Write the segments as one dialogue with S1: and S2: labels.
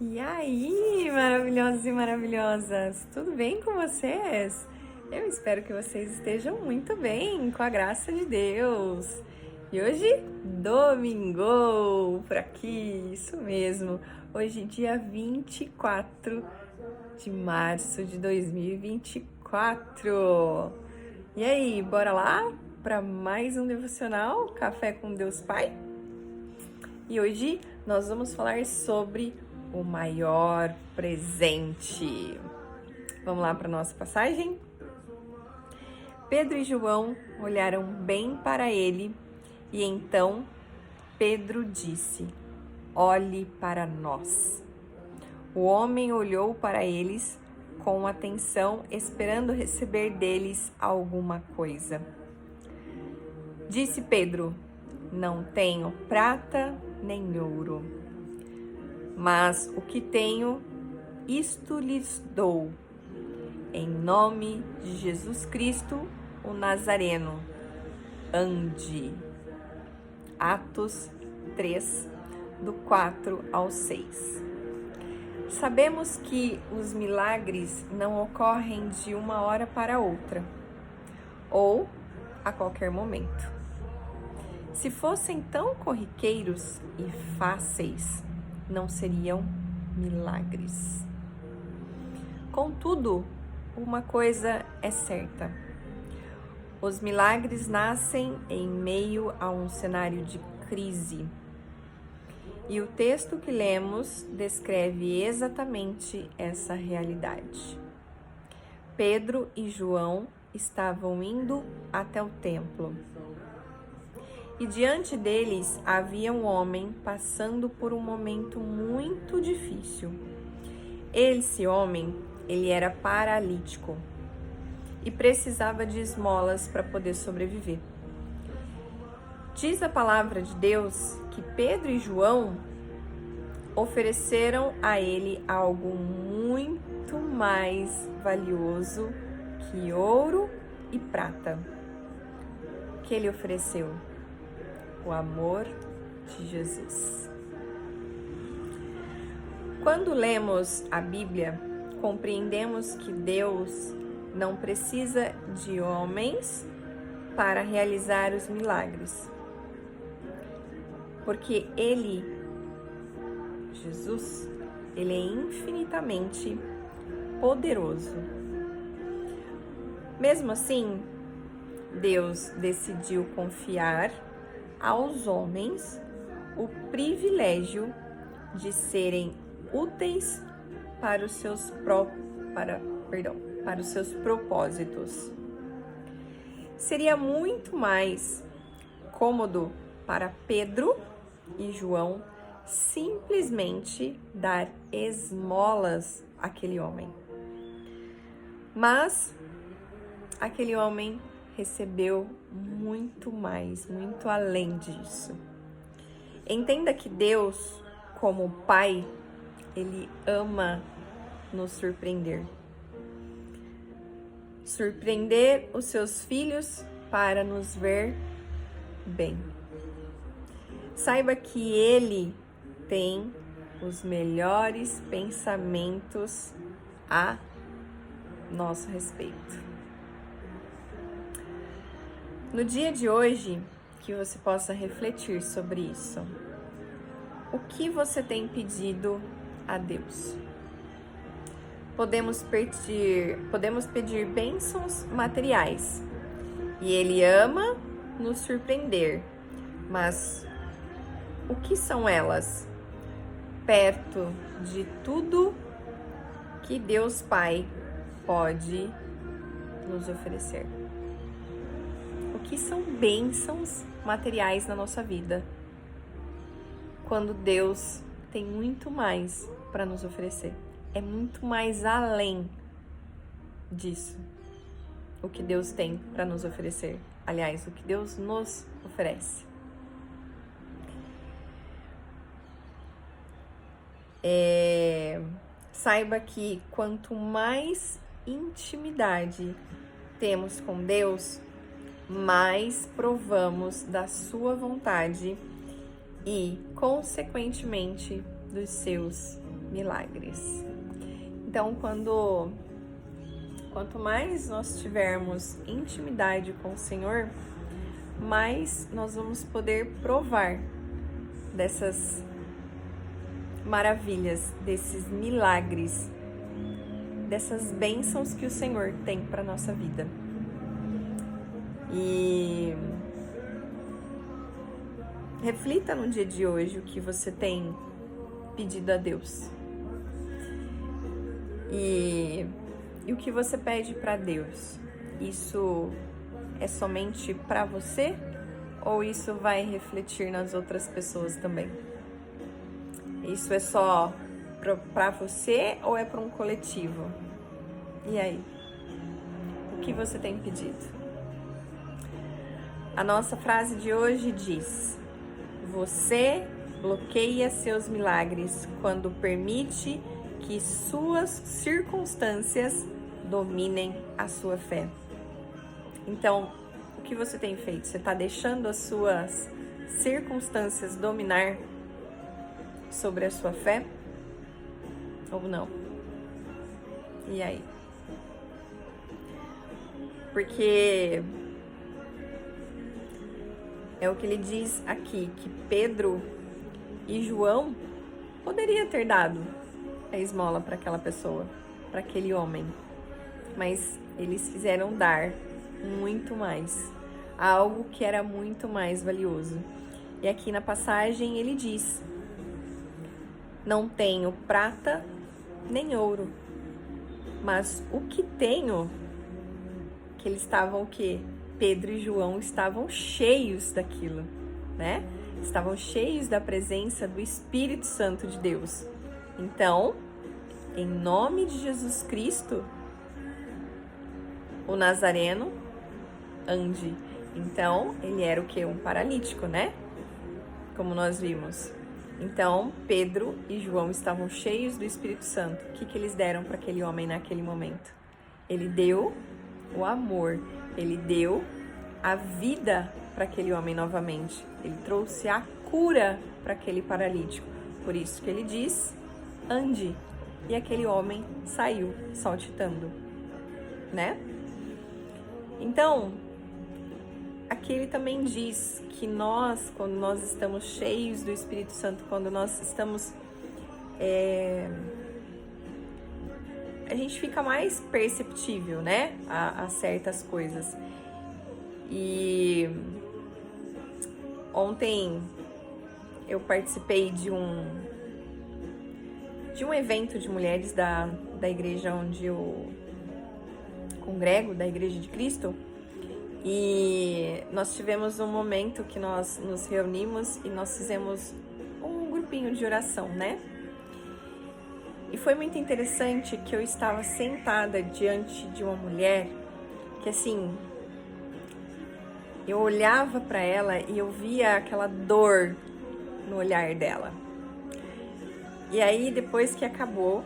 S1: E aí, maravilhosos e maravilhosas, tudo bem com vocês? Eu espero que vocês estejam muito bem, com a graça de Deus. E hoje, domingo, por aqui, isso mesmo. Hoje, dia 24 de março de 2024. E aí, bora lá para mais um devocional Café com Deus Pai? E hoje nós vamos falar sobre o maior presente. Vamos lá para a nossa passagem? Pedro e João olharam bem para ele e então Pedro disse: "Olhe para nós." O homem olhou para eles com atenção, esperando receber deles alguma coisa. Disse Pedro: "Não tenho prata nem ouro, mas o que tenho, isto lhes dou. Em nome de Jesus Cristo, o Nazareno, ande." Atos 3, do 4 ao 6. Sabemos que os milagres não ocorrem de uma hora para outra, ou a qualquer momento. Se fossem tão corriqueiros e fáceis, não seriam milagres. Contudo, uma coisa é certa: os milagres nascem em meio a um cenário de crise. E o texto que lemos descreve exatamente essa realidade. Pedro e João estavam indo até o templo. E diante deles havia um homem passando por um momento muito difícil. Esse homem, ele era paralítico e precisava de esmolas para poder sobreviver. Diz a palavra de Deus que Pedro e João ofereceram a ele algo muito mais valioso que ouro e prata. O que ele ofereceu? O amor de Jesus. Quando lemos a Bíblia, compreendemos que Deus não precisa de homens para realizar os milagres, porque Ele, Jesus, Ele é infinitamente poderoso. Mesmo assim, Deus decidiu confiar aos homens o privilégio de serem úteis para os seus propósitos. Seria muito mais cômodo para Pedro e João simplesmente dar esmolas àquele homem. Mas aquele homem recebeu muito mais, muito além disso. Entenda que Deus, como Pai, Ele ama nos surpreender. Surpreender os seus filhos para nos ver bem. Saiba que Ele tem os melhores pensamentos a nosso respeito. No dia de hoje, que você possa refletir sobre isso. O que você tem pedido a Deus? Podemos pedir bênçãos materiais, e Ele ama nos surpreender, mas o que são elas perto de tudo que Deus Pai pode nos oferecer? O que são bênçãos materiais na nossa vida, quando Deus tem muito mais para nos oferecer? É muito mais além disso o que Deus tem para nos oferecer. Aliás, o que Deus nos oferece. Saiba que quanto mais intimidade temos com Deus, mais provamos da sua vontade e, consequentemente, dos seus milagres. Então, quanto mais nós tivermos intimidade com o Senhor, mais nós vamos poder provar dessas maravilhas, desses milagres, dessas bênçãos que o Senhor tem para nossa vida. E reflita no dia de hoje o que você tem pedido a Deus. E o que você pede para Deus? Isso é somente para você ou isso vai refletir nas outras pessoas também? Isso é só para você ou é para um coletivo? E aí? O que você tem pedido? A nossa frase de hoje diz: você bloqueia seus milagres quando permite que suas circunstâncias dominem a sua fé. Então, o que você tem feito? Você está deixando as suas circunstâncias dominar sobre a sua fé? Ou não? E aí? Porque é o que ele diz aqui, que Pedro e João poderia ter dado a esmola para aquela pessoa, para aquele homem, mas eles fizeram dar muito mais, algo que era muito mais valioso. E aqui na passagem ele diz: não tenho prata nem ouro, mas o que tenho, que eles estavam o quê? Pedro e João estavam cheios daquilo, né? Estavam cheios da presença do Espírito Santo de Deus. Então, em nome de Jesus Cristo, o Nazareno, ande. Então, ele era o quê? Um paralítico, né? Como nós vimos. Então, Pedro e João estavam cheios do Espírito Santo. O que eles deram para aquele homem naquele momento? Ele deu o amor, ele deu a vida para aquele homem novamente. Ele trouxe a cura para aquele paralítico. Por isso que ele diz: ande. E aquele homem saiu saltitando, né? Então, aqui ele também diz que nós, quando nós estamos cheios do Espírito Santo, quando nós estamos... a gente fica mais perceptível, né? A certas coisas. E ontem eu participei de um evento de mulheres da igreja onde eu congrego, da Igreja de Cristo, e nós tivemos um momento que nós nos reunimos e nós fizemos um grupinho de oração, né? E foi muito interessante que eu estava sentada diante de uma mulher que, assim, eu olhava para ela e eu via aquela dor no olhar dela. E aí, depois que acabou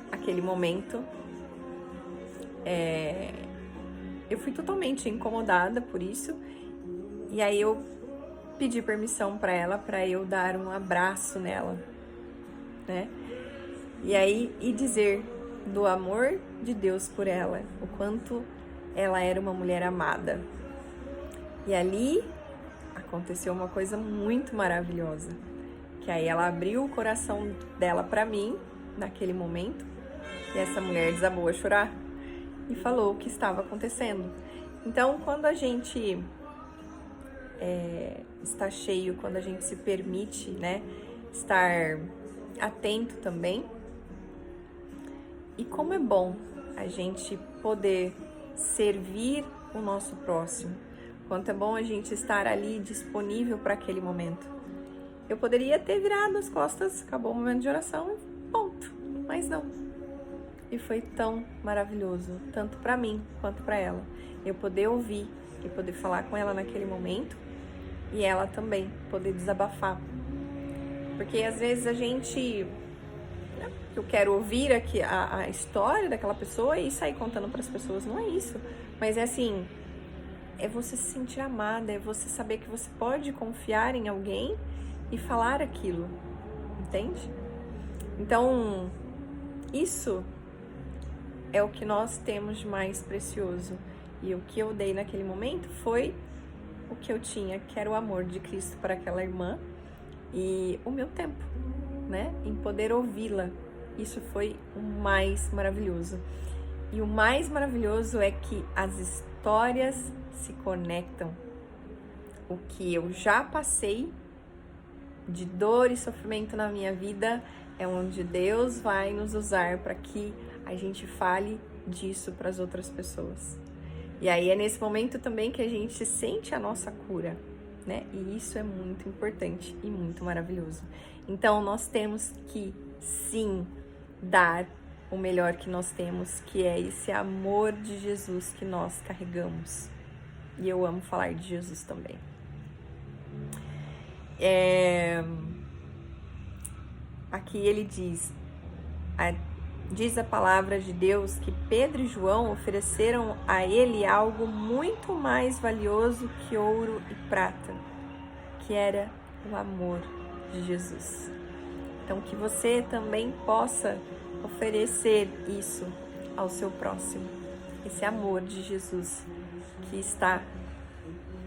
S1: aquele momento, eu fui totalmente incomodada por isso. E aí eu pedi permissão para ela, para eu dar um abraço nela, né? E aí, e dizer do amor de Deus por ela, o quanto ela era uma mulher amada. E ali aconteceu uma coisa muito maravilhosa, que aí ela abriu o coração dela para mim, naquele momento, e essa mulher desabou a chorar e falou o que estava acontecendo. Então, quando a gente está cheio, quando a gente se permite, né, estar atento também, e como é bom a gente poder servir o nosso próximo, quanto é bom a gente estar ali disponível para aquele momento. Eu poderia ter virado as costas, acabou o momento de oração e ponto, mas não. E foi tão maravilhoso, tanto para mim quanto para ela. Eu poder ouvir e poder falar com ela naquele momento e ela também poder desabafar. Porque às vezes a gente... Eu quero ouvir aqui a história daquela pessoa e sair contando para as pessoas. Não é isso. Mas é assim, é você se sentir amada, é você saber que você pode confiar em alguém e falar aquilo. Entende? Então, isso é o que nós temos de mais precioso. E o que eu dei naquele momento foi o que eu tinha, que era o amor de Cristo para aquela irmã e o meu tempo, né? Em poder ouvi-la. Isso foi o mais maravilhoso. E o mais maravilhoso é que as histórias se conectam. O que eu já passei de dor e sofrimento na minha vida é onde Deus vai nos usar para que a gente fale disso para as outras pessoas. E aí é nesse momento também que a gente sente a nossa cura, né? E isso é muito importante e muito maravilhoso. Então nós temos que sim dar o melhor que nós temos, que é esse amor de Jesus que nós carregamos. E eu amo falar de Jesus também. Aqui ele diz a palavra de Deus que Pedro e João ofereceram a ele algo muito mais valioso que ouro e prata, que era o amor de Jesus. Então que você também possa oferecer isso ao seu próximo, esse amor de Jesus que está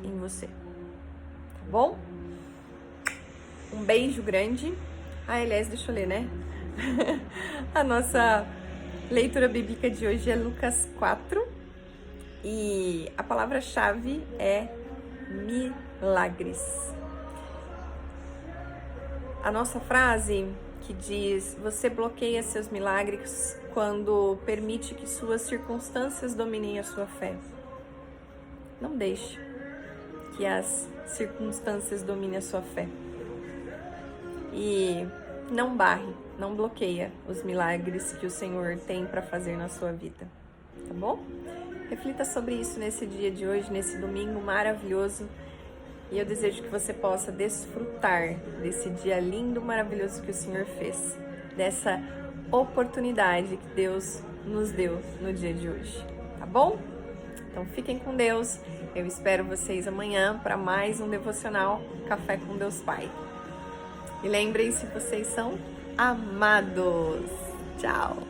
S1: em você, tá bom? Um beijo grande. Aliás, deixa eu ler, né? A nossa leitura bíblica de hoje é Lucas 4 e a palavra-chave é milagres. A nossa frase que diz: você bloqueia seus milagres quando permite que suas circunstâncias dominem a sua fé. Não deixe que as circunstâncias dominem a sua fé. E não barre, não bloqueia os milagres que o Senhor tem para fazer na sua vida, tá bom? Reflita sobre isso nesse dia de hoje, nesse domingo maravilhoso. E eu desejo que você possa desfrutar desse dia lindo, maravilhoso que o Senhor fez, dessa oportunidade que Deus nos deu no dia de hoje, tá bom? Então fiquem com Deus. Eu espero vocês amanhã para mais um devocional Café com Deus Pai. E lembrem-se, vocês são amados. Tchau!